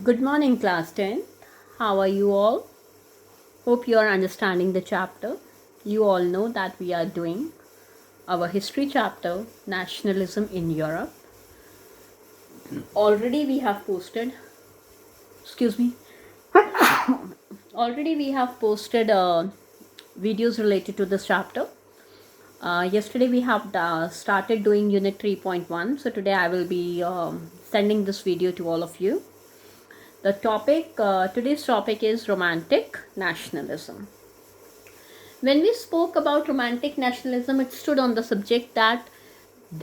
Good morning, class 10. How are you all? Hope you are understanding the chapter. You all know that we are doing our history chapter, Nationalism in Europe. Already we have posted, excuse me, already we have posted videos related to this chapter. Yesterday we have started doing unit 3.1. So today I will be sending this video to all of you. The topic, today's topic is romantic nationalism. When we spoke about romantic nationalism, it stood on the subject that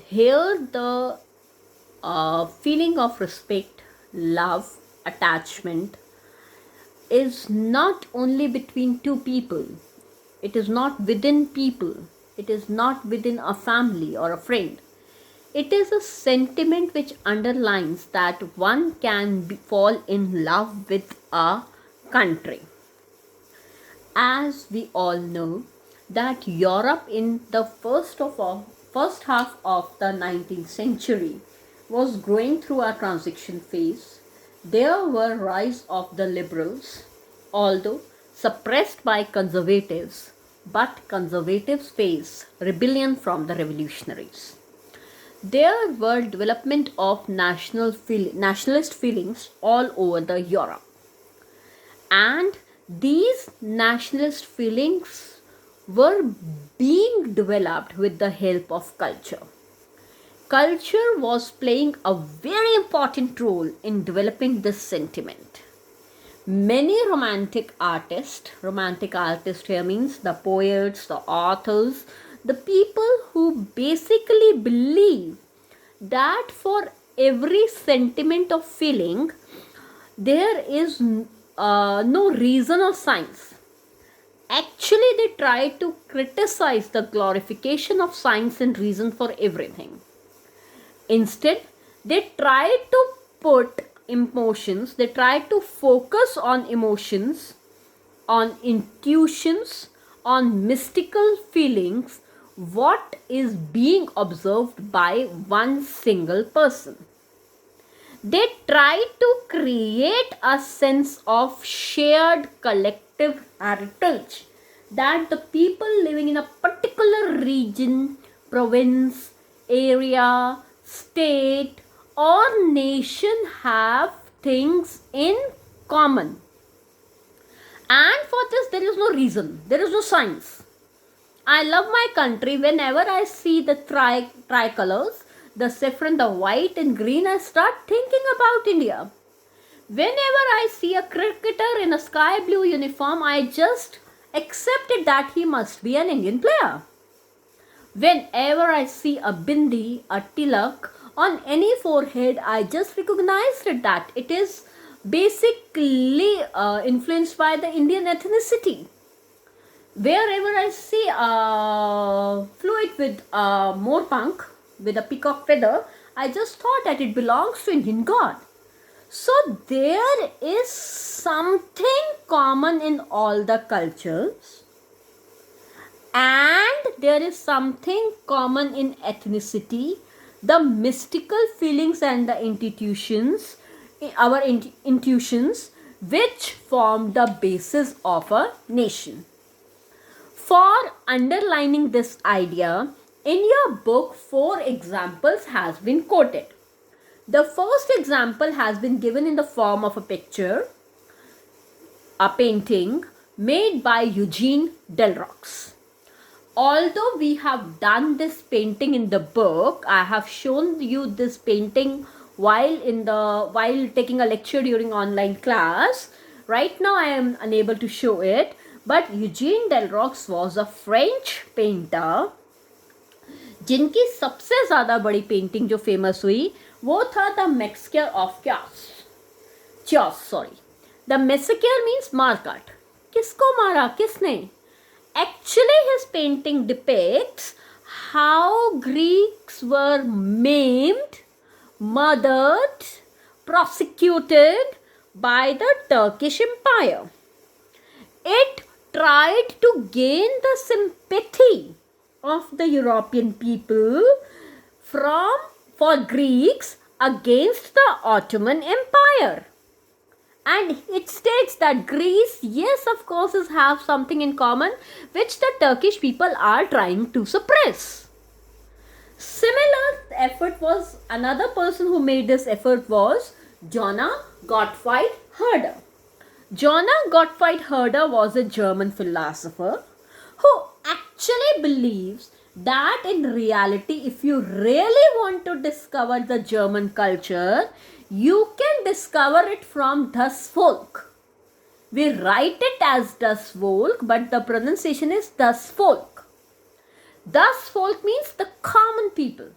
here the feeling of respect, love, attachment is not only between two people, it is not within people, it is not within a family or a friend. It is a sentiment which underlines that one can fall in love with a country. As we all know, that Europe in the first half of the 19th century was going through a transition phase. There were rise of the liberals, although suppressed by conservatives, but conservatives faced rebellion from the revolutionaries. There were development of nationalist feelings all over the Europe, and these nationalist feelings were being developed with the help of culture. Culture was playing a very important role in developing this sentiment. Many romantic artists here means the poets, the authors, the people who basically believe that for every sentiment of feeling, there is no reason or science. Actually, they try to criticize the glorification of science and reason for everything. Instead, they try to put emotions, they try to focus on emotions, on intuitions, on mystical feelings, what is being observed by one single person. They try to create a sense of shared collective heritage that the people living in a particular region, province, area, state, or nation have things in common. And for this, there is no reason, there is no science. I love my country. Whenever I see the tricolors, the saffron, the white and green, I start thinking about India. Whenever I see a cricketer in a sky blue uniform, I just accepted that he must be an Indian player. Whenever I see a bindi, a tilak on any forehead, I just recognized that it is basically influenced by the Indian ethnicity. Wherever I see a fluid with a moorpank, with a peacock feather, I just thought that it belongs to Indian god. So there is something common in all the cultures, and there is something common in ethnicity, the mystical feelings and the intuitions, our intuitions, which form the basis of a nation. For underlining this idea, in your book, 4 examples has been quoted. The first example has been given in the form of a picture, a painting made by Eugene Delroux. Although we have done this painting in the book, I have shown you this painting while taking a lecture during online class. Right now I am unable to show it, but Eugene Delroux was a French painter जिनकी सबसे ज़्यादा बड़ी painting जो famous हुई वो था the मैक्सक्यर of चॉस the मैसेक्यर means मारकाट. किसको मारा, किसने? Actually, his painting depicts how Greeks were maimed, murdered, prosecuted by the Turkish Empire. It tried to gain the sympathy of the European people for Greeks against the Ottoman Empire. And it states that Greece, yes, of course, have something in common which the Turkish people are trying to suppress. Similar effort was, another person who made this effort was Johann Gottfried Herder. Johann Gottfried Herder was a German philosopher who actually believes that in reality, if you really want to discover the German culture, you can discover it from Das Volk. We write it as Das Volk, but the pronunciation is Das Volk. Das Volk means the common people.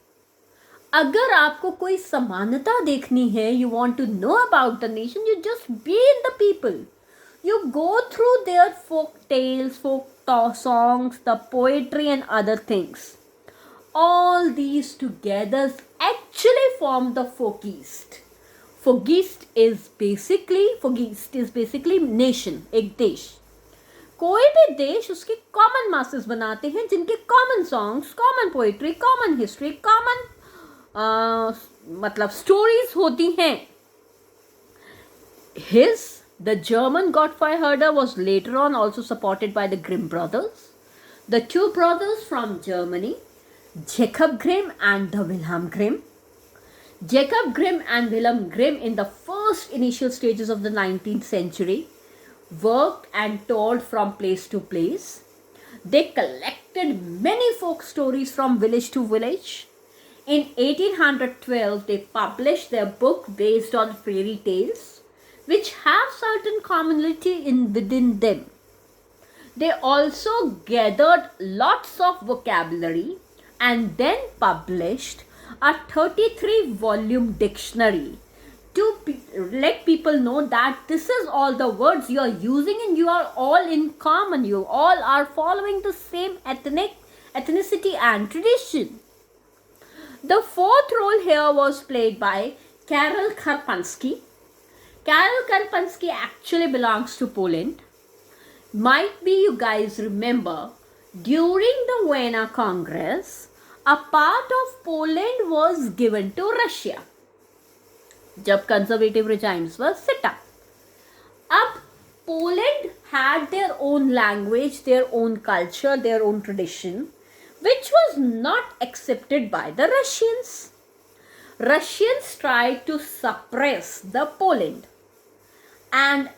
अगर आपको कोई समानता देखनी है, you want to know about the nation, you just be in the people. You go through their folk tales, folk songs, the poetry and other things. All these together actually form the Folkist. Folkist is basically nation, एक देश. कोई भी देश उसके common masses बनाते हैं जिनके common songs, common poetry, common history, common मतलब स्टोरीज होती हैं. The German Gottfried Herder was later on also supported by the Grimm brothers, the two brothers from Germany, Jacob Grimm and the Wilhelm Grimm. Jacob Grimm and Wilhelm Grimm, in the first initial stages of the 19th century, worked and toured from place to place. They collected many folk stories from village to village. In 1812, they published their book based on fairy tales, which have certain commonality within them. They also gathered lots of vocabulary and then published a 33-volume dictionary to let people know that this is all the words you are using and you are all in common. You all are following the same ethnicity and tradition. The fourth role here was played by Karol Karpański. Karol Karpański actually belongs to Poland. Might be you guys remember, during the Vienna Congress, a part of Poland was given to Russia जब conservative regimes were set up. अब Poland had their own language, their own culture, their own tradition, which was not accepted by the Russians. Russians tried to suppress the Poland. And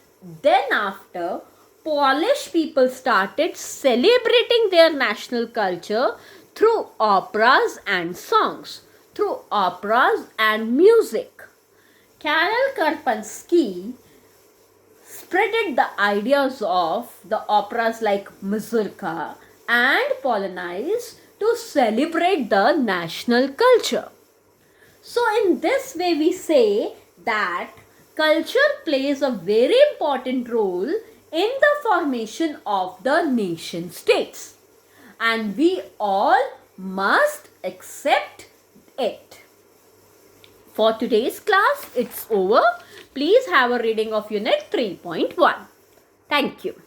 then after, Polish people started celebrating their national culture through operas and songs, through operas and music. Karol Karpański spreaded the ideas of the operas like Mazurka and Polonaise to celebrate the national culture. So in this way we say that culture plays a very important role in the formation of the nation states, and we all must accept it. For today's class, it's over. Please have a reading of Unit 3.1. Thank you.